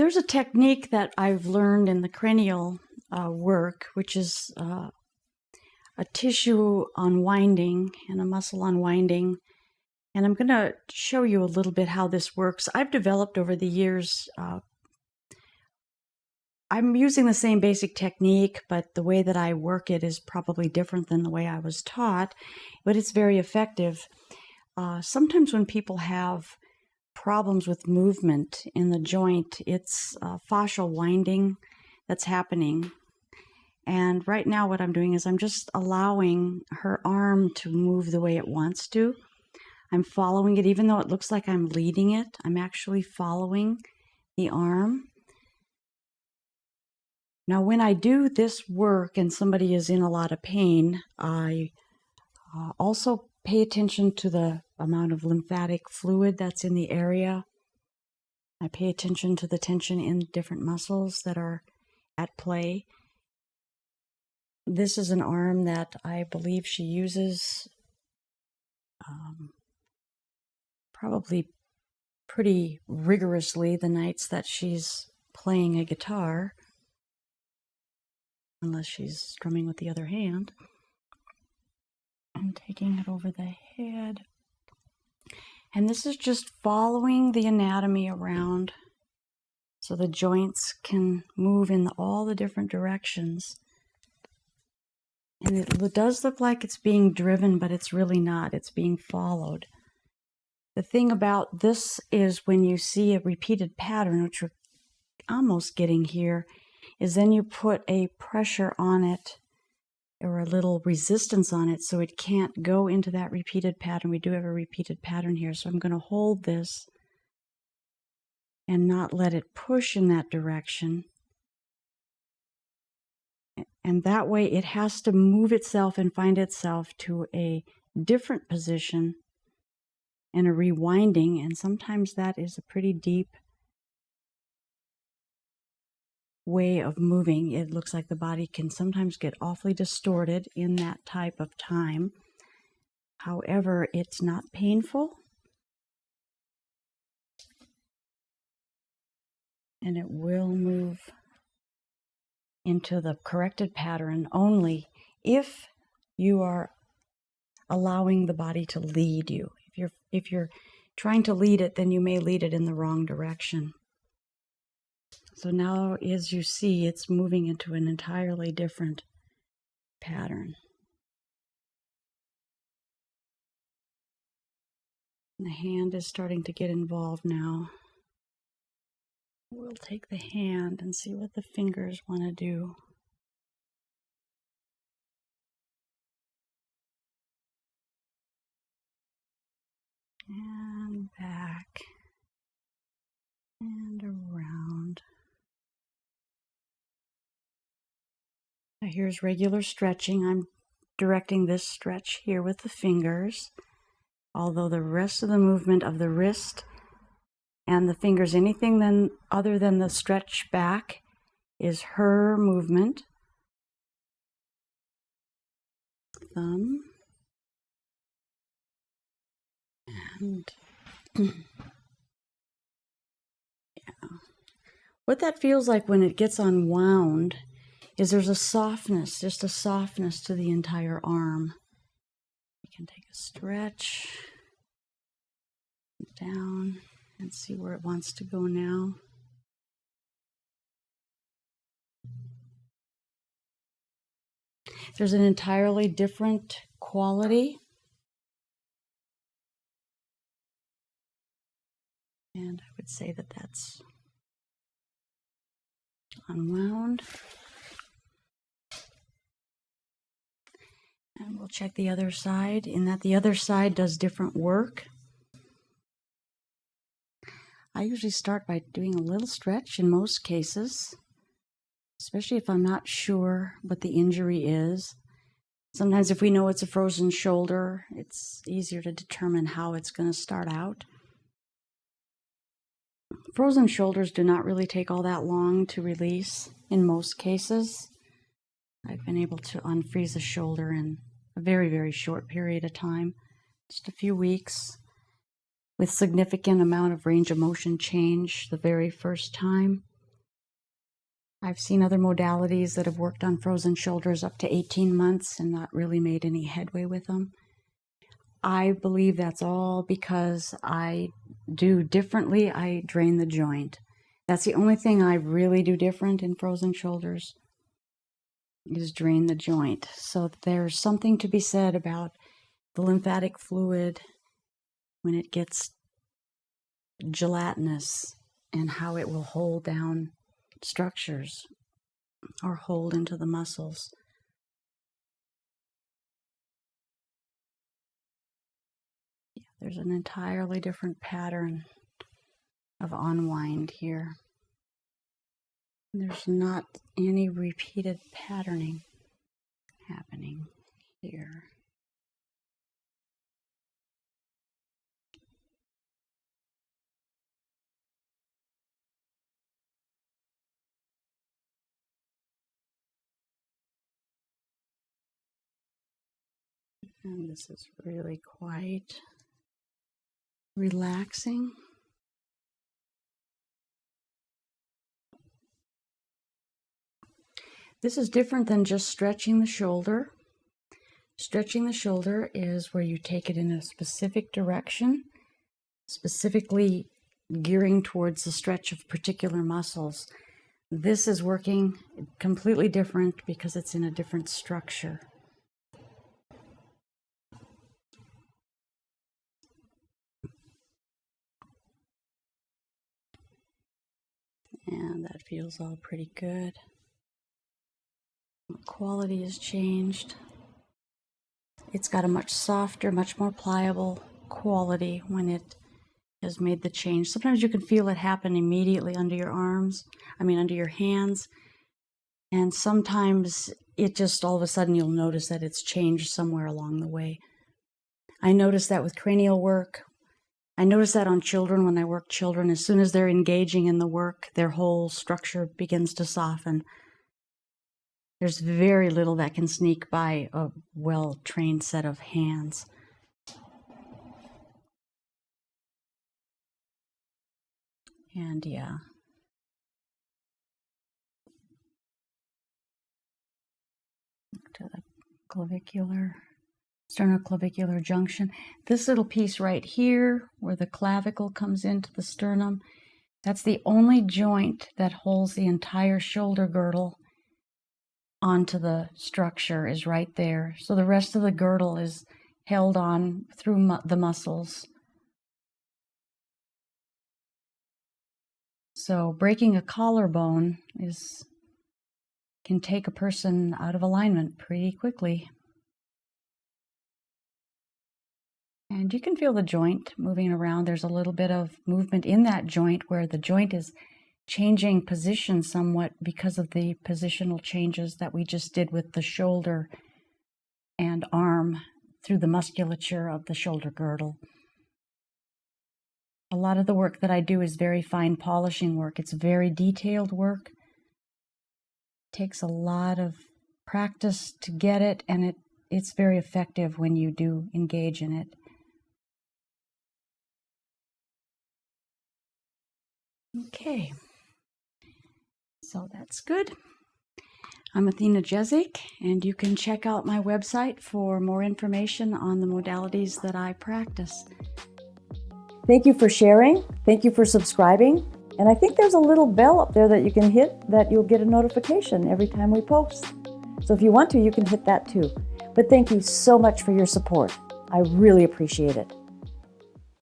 There's a technique that I've learned in the cranial work, which is a tissue unwinding and a muscle unwinding. And I'm going to show you a little bit how this works. I've developed over the years, I'm using the same basic technique, but the way that I work it is probably different than the way I was taught, but it's very effective. Sometimes when people have problems with movement in the joint, it's fascial winding that's happening. And right now what I'm doing is I'm just allowing her arm to move the way it wants to. I'm following it, even though it looks like I'm leading it. I'm actually following the arm. Now, when I do this work and somebody is in a lot of pain, I also pay attention to the amount of lymphatic fluid that's in the area. I pay attention to the tension in different muscles that are at play. This is an arm that I believe she uses probably pretty rigorously the nights that she's playing a guitar, unless she's strumming with the other hand. I'm taking it over the head. And this is just following the anatomy around so the joints can move in all the different directions. And it does look like it's being driven, but it's really not. It's being followed. The thing about this is when you see a repeated pattern, which we're almost getting here, is then you put a pressure on it or a little resistance on it so it can't go into that repeated pattern. We do have a repeated pattern here, so I'm going to hold this and not let it push in that direction. And that way it has to move itself and find itself to a different position and a rewinding, and sometimes that is a pretty deep way of moving. It looks like the body can sometimes get awfully distorted in that type of time. However, it's not painful, and it will move into the corrected pattern only if you are allowing the body to lead you. If you're trying to lead it, then you may lead it in the wrong direction. So now, as you see, it's moving into an entirely different pattern. The hand is starting to get involved now. We'll take the hand and see what the fingers want to do. And back and around. Now here's regular stretching. I'm directing this stretch here with the fingers, although the rest of the movement of the wrist and the fingers, anything then other than the stretch back, is her movement. Thumb. And yeah. What that feels like when it gets unwound is there's a softness, just a softness to the entire arm. You can take a stretch down and see where it wants to go now. There's an entirely different quality. And I would say that that's unwound. And we'll check the other side, in that the other side does different work. I usually start by doing a little stretch in most cases, especially if I'm not sure what the injury is. Sometimes if we know it's a frozen shoulder, it's easier to determine how it's going to start out. Frozen shoulders do not really take all that long to release in most cases. I've been able to unfreeze a shoulder in a very, very short period of time, just a few weeks, with significant amount of range of motion change the very first time. I've seen other modalities that have worked on frozen shoulders up to 18 months and not really made any headway with them. I believe that's all because I do differently. I drain the joint. That's the only thing I really do different in frozen shoulders, is drain the joint. So there's something to be said about the lymphatic fluid when it gets gelatinous and how it will hold down structures or hold into the muscles. There's an entirely different pattern of unwind here. There's not any repeated patterning happening here. And this is really quite relaxing. This is different than just stretching the shoulder. Stretching the shoulder is where you take it in a specific direction, specifically gearing towards the stretch of particular muscles. This is working completely different because it's in a different structure. And that feels all pretty good. The quality has changed. It's got a much softer, much more pliable quality when it has made the change. Sometimes you can feel it happen immediately under your arms, under your hands. And sometimes it just all of a sudden you'll notice that it's changed somewhere along the way. I notice that with cranial work. I notice that on children when I work children. As soon as they're engaging in the work, their whole structure begins to soften. There's very little that can sneak by a well-trained set of hands. And yeah. Look to the clavicular, sternoclavicular junction. This little piece right here, where the clavicle comes into the sternum, that's the only joint that holds the entire shoulder girdle onto the structure, is right there. So the rest of the girdle is held on through the muscles. So breaking a collarbone can take a person out of alignment pretty quickly. And you can feel the joint moving around. There's a little bit of movement in that joint where the joint is changing position somewhat because of the positional changes that we just did with the shoulder and arm through the musculature of the shoulder girdle. A lot of the work that I do is very fine polishing work. It's very detailed work. It takes a lot of practice to get it, and it's very effective when you do engage in it. Okay. So that's good. I'm Athena Jezik, and you can check out my website for more information on the modalities that I practice. Thank you for sharing. Thank you for subscribing. And I think there's a little bell up there that you can hit that you'll get a notification every time we post. So if you want to, you can hit that too. But thank you so much for your support. I really appreciate it.